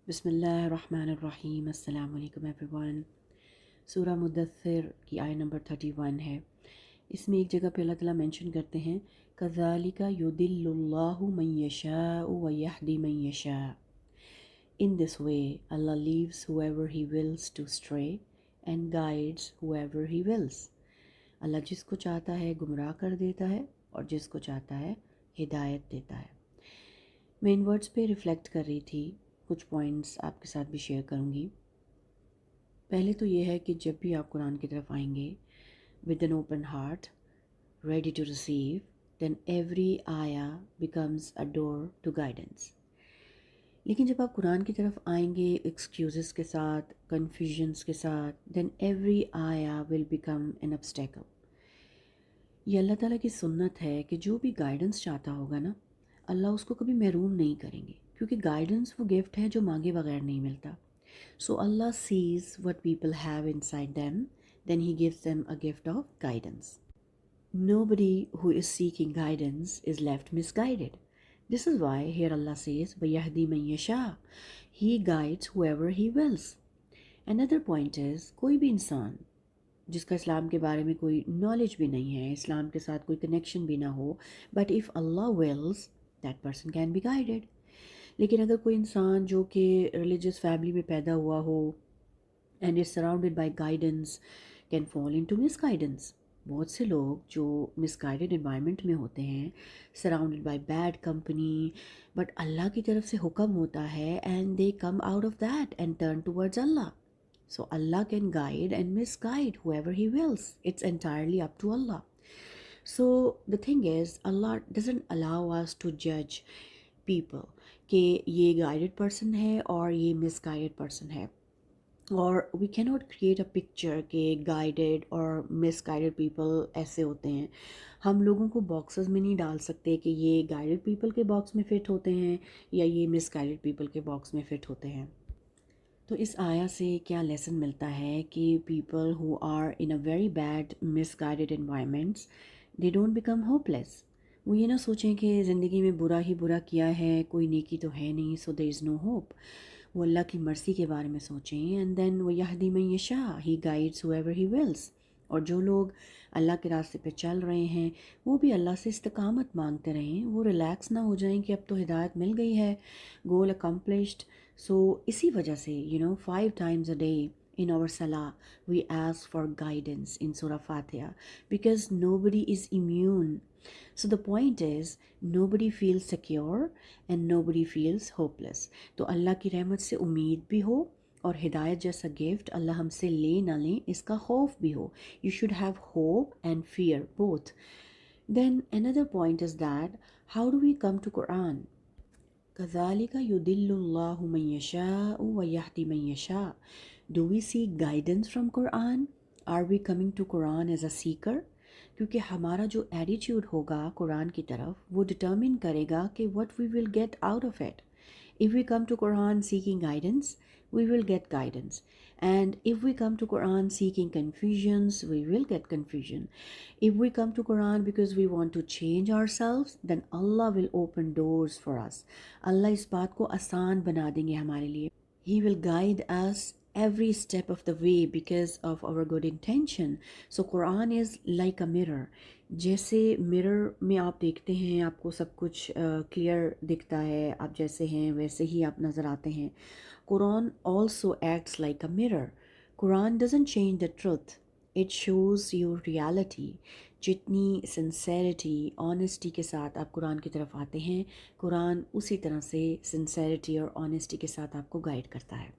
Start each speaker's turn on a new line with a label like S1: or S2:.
S1: بسم اللہ الرحمن الرحیم۔ السلام علیکم ایوری ون۔ سورہ مدثر کی آیت نمبر 31 ہے۔ اس میں ایک جگہ پہ اللہ تعالیٰ مینشن کرتے ہیں كَذَلِكَ يُضِلُّ اللَّهُ مَن يَشَاءُ وَيَهْدِي مَن يَشَاءُ. In this way, Allah leaves whoever He wills to stray and guides whoever He wills. اللہ جس کو چاہتا ہے گمراہ کر دیتا ہے اور جس کو چاہتا ہے ہدایت دیتا ہے۔ میں ان ورڈز پہ ریفلیکٹ کر رہی تھی، کچھ پوائنٹس آپ کے ساتھ بھی شیئر کروں گی۔ پہلے تو یہ ہے کہ جب بھی آپ قرآن کی طرف آئیں گے with an open heart ready to receive, then every آیا becomes a door to guidance. لیکن جب آپ قرآن کی طرف آئیں گے ایکسکیوزز کے ساتھ، کنفیوژنس کے ساتھ، دین ایوری آیا ول بیکم این obstacle۔ یہ اللہ تعالیٰ کی سنت ہے کہ جو بھی گائیڈنس چاہتا ہوگا نا، اللہ اس کو کبھی محروم نہیں کریں گے، کیونکہ گائیڈنس وہ گفٹ ہے جو مانگے بغیر نہیں ملتا۔ So Allah says what people have inside them, then he gives them a gift of guidance. Nobody who is seeking guidance is left misguided. This is why here Allah says, وَيَهْدِي مَن يَشَاءُ. He guides whoever He wills. Another point is, کوئی بھی انسان جس کا اسلام کے بارے میں کوئی نالج بھی نہیں ہے، اسلام کے ساتھ کوئی کنیکشن بھی نہ ہو، but if Allah wills, that person can be guided. لیکن اگر کوئی انسان جو کہ ریلیجس فیملی میں پیدا ہوا ہو and is surrounded by guidance can fall into misguidance. بہت سے لوگ جو مس گائیڈڈ انوائرمنٹ میں ہوتے ہیں، surrounded by bad company, but Allah کی طرف سے حکم ہوتا ہے and they come out of that and turn towards Allah. So Allah can guide and misguide whoever He wills. It's entirely up to Allah. So the thing is, Allah doesn't allow us to judge people کہ یہ guided person ہے اور یہ misguided person ہے، اور we cannot create a picture کہ guided اور misguided people ایسے ہوتے ہیں۔ ہم لوگوں کو باکسز میں نہیں ڈال سکتے کہ یہ guided people کے باکس میں فٹ ہوتے ہیں یا یہ misguided people کے باکس میں فٹ ہوتے ہیں۔ تو اس آیا سے کیا لیسن ملتا ہے کہ people who are in a very bad misguided environments, they don't become hopeless. وہ یہ نہ سوچیں کہ زندگی میں برا ہی برا کیا ہے، کوئی نیکی تو ہے نہیں، سو دیر از نو ہوپ۔ وہ اللہ کی مرضی کے بارے میں سوچیں، اینڈ دین وہ یہدی من یشاء، ہی گائیڈس ہوایور ہی ولس۔ اور جو لوگ اللہ کے راستے پہ چل رہے ہیں وہ بھی اللہ سے استقامت مانگتے رہیں، وہ ریلیکس نہ ہو جائیں کہ اب تو ہدایت مل گئی ہے، گول اکمپلشڈ۔ سو اسی وجہ سے 5 times a day in our salah we ask for guidance in Surah Fatiha because nobody is immune. So the point is, nobody feels secure and nobody feels hopeless. تو اللہ کی رحمت سے امید بھی ہو اور ہدایت جیسا گفٹ اللہ ہم سے لے نہ لیں اس کا خوف بھی ہو۔ You should have hope and fear both. Then another point is that how do we come to Quran? كَذَلِكَ يُضِلُّ اللَّهُ مَن يَشَاءُ وَيَهْدِي مَن يَشَاءُ. Do we seek guidance from Quran? Are we coming to Quran as a seeker? کیونکہ ہمارا جو attitude ہوگا قرآن کی طرف وہ ڈٹرمن کرے گا کہ what we will get out of it. If we come to Quran seeking guidance, we will get guidance. And if we come to Quran seeking confusions, we will get confusion. If we come to Quran because we want to change ourselves, then Allah will open doors for us. اللہ اس بات کو آسان بنا دیں گے ہمارے لیے۔ He will guide us every step of the way because of our good intention. So Quran is like a mirror. جیسے mirror میں آپ دیکھتے ہیں آپ کو سب کچھ کلیئر دکھتا ہے، آپ جیسے ہیں ویسے ہی آپ نظر آتے ہیں۔ قرآن also acts like a mirror. Quran doesn't change the truth. It shows you reality. جتنی سنسیریٹی، آنیسٹی کے ساتھ آپ قرآن کی طرف آتے ہیں، قرآن اسی طرح سے سنسیریٹی اور آنیسٹی کے ساتھ آپ کو گائیڈ کرتا ہے۔